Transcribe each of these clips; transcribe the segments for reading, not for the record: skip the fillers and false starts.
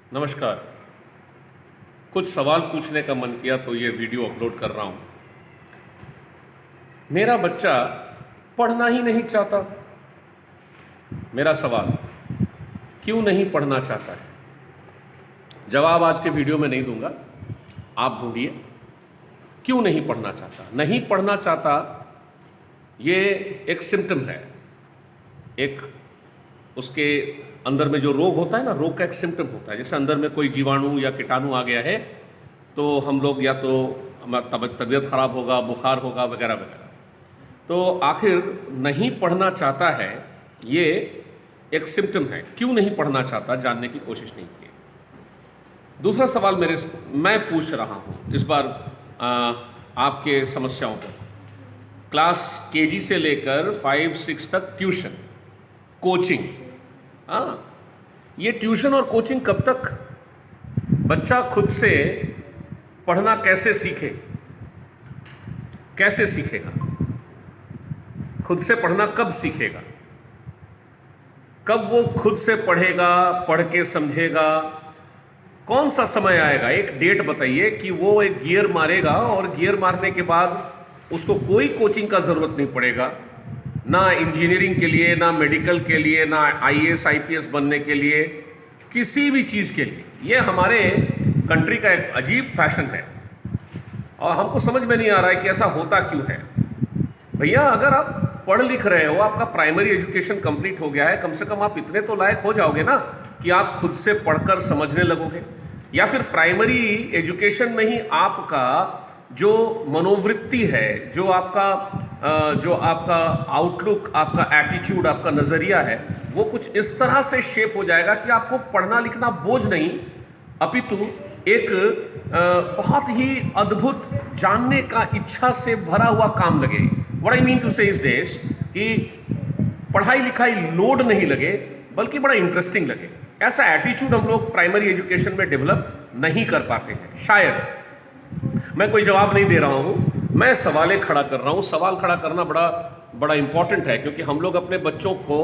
नमस्कार। कुछ सवाल पूछने का मन किया तो ये वीडियो अपलोड कर रहा हूँ। मेरा बच्चा पढ़ना ही नहीं चाहता। मेरा सवाल, क्यों नहीं पढ़ना चाहता है? जवाब आज के वीडियो में नहीं दूंगा, आप ढूंढिए क्यों नहीं पढ़ना चाहता। नहीं पढ़ना चाहता ये एक सिम्टम है, एक उसके अंदर में जो रोग होता है ना, रोग का एक सिम्टम होता है। जैसे अंदर में कोई जीवाणु या कीटाणु आ गया है तो हम लोग या तो तबीयत खराब होगा, बुखार होगा, वगैरह वगैरह। तो आखिर नहीं पढ़ना चाहता है, ये एक सिम्टम है। क्यों नहीं पढ़ना चाहता जानने की कोशिश नहीं की। दूसरा सवाल मैं पूछ रहा हूँ इस बार आपके समस्याओं पर। क्लास केजी से लेकर 5-6 तक ट्यूशन, कोचिंग। ये ट्यूशन और कोचिंग कब तक? बच्चा खुद से पढ़ना कैसे सीखे? कैसे सीखेगा? खुद से पढ़ना कब सीखेगा? कब वो खुद से पढ़ेगा, पढ़ के समझेगा? कौन सा समय आएगा? एक डेट बताइए कि वो एक गियर मारेगा और गियर मारने के बाद उसको कोई कोचिंग का जरूरत नहीं पड़ेगा, ना इंजीनियरिंग के लिए, ना मेडिकल के लिए, ना आईएएस आईपीएस बनने के लिए, किसी भी चीज़ के लिए। ये हमारे कंट्री का एक अजीब फैशन है और हमको समझ में नहीं आ रहा है कि ऐसा होता क्यों है। भैया, अगर आप पढ़ लिख रहे हो, आपका प्राइमरी एजुकेशन कंप्लीट हो गया है, कम से कम आप इतने तो लायक हो जाओगे ना कि आप खुद से पढ़कर समझने लगोगे। या फिर प्राइमरी एजुकेशन में ही आपका जो मनोवृत्ति है, जो आपका आउटलुक, आपका एटीट्यूड, आपका नज़रिया है, वो कुछ इस तरह से शेप हो जाएगा कि आपको पढ़ना लिखना बोझ नहीं, अपितु एक बहुत ही अद्भुत जानने का इच्छा से भरा हुआ काम लगे। व्हाट आई मीन टू से इज दिस कि पढ़ाई लिखाई लोड नहीं लगे, बल्कि बड़ा इंटरेस्टिंग लगे। ऐसा एटीट्यूड हम लोग प्राइमरी एजुकेशन में डेवलप नहीं कर पाते हैं शायद। मैं कोई जवाब नहीं दे रहा हूँ, मैं सवालें खड़ा कर रहा हूँ। सवाल खड़ा करना बड़ा इंपॉर्टेंट है, क्योंकि हम लोग अपने बच्चों को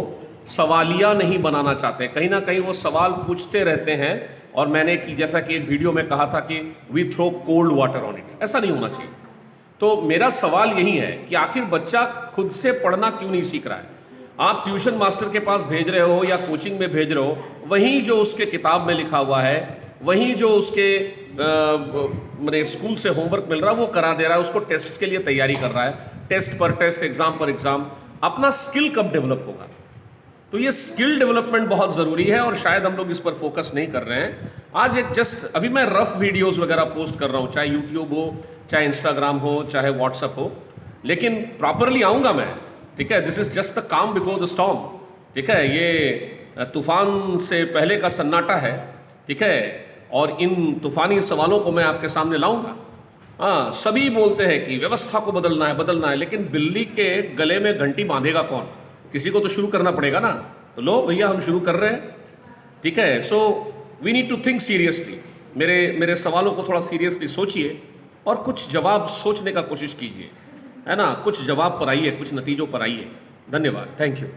सवालिया नहीं बनाना चाहते। कहीं ना कहीं वो सवाल पूछते रहते हैं और मैंने जैसा कि एक वीडियो में कहा था कि we throw cold water on it. ऐसा नहीं होना चाहिए। तो मेरा सवाल यही है कि आखिर बच्चा खुद से पढ़ना क्यों नहीं सीख रहा है? आप ट्यूशन मास्टर के पास भेज रहे हो या कोचिंग में भेज रहे हो, वहीं जो उसके किताब में लिखा हुआ है, वहीं जो उसके मेरे स्कूल से होमवर्क मिल रहा है वो करा दे रहा है, उसको टेस्ट के लिए तैयारी कर रहा है, टेस्ट पर टेस्ट, एग्जाम पर एग्जाम। अपना स्किल कब डेवलप होगा? तो ये स्किल डेवलपमेंट बहुत ज़रूरी है और शायद हम लोग इस पर फोकस नहीं कर रहे हैं। आज एक जस्ट अभी मैं रफ वीडियोस वगैरह पोस्ट कर रहा हूँ, चाहे यूट्यूब हो, चाहे इंस्टाग्राम हो, चाहे व्हाट्सएप हो, लेकिन प्रॉपरली आऊँगा मैं। ठीक है, दिस इज जस्ट द काम बिफोर द स्टॉर्म। ठीक है, ये तूफान से पहले का सन्नाटा है। ठीक है, और इन तूफानी सवालों को मैं आपके सामने लाऊंगा। हाँ, सभी बोलते हैं कि व्यवस्था को बदलना है, लेकिन बिल्ली के गले में घंटी बांधेगा कौन? किसी को तो शुरू करना पड़ेगा ना। तो लो भैया, हम शुरू कर रहे हैं। ठीक है, so we need to think seriously. मेरे सवालों को थोड़ा सीरियसली सोचिए और कुछ जवाब सोचने का कोशिश कीजिए, है ना। कुछ जवाब पर आइए, कुछ नतीजों पर आइए। धन्यवाद, थैंक यू।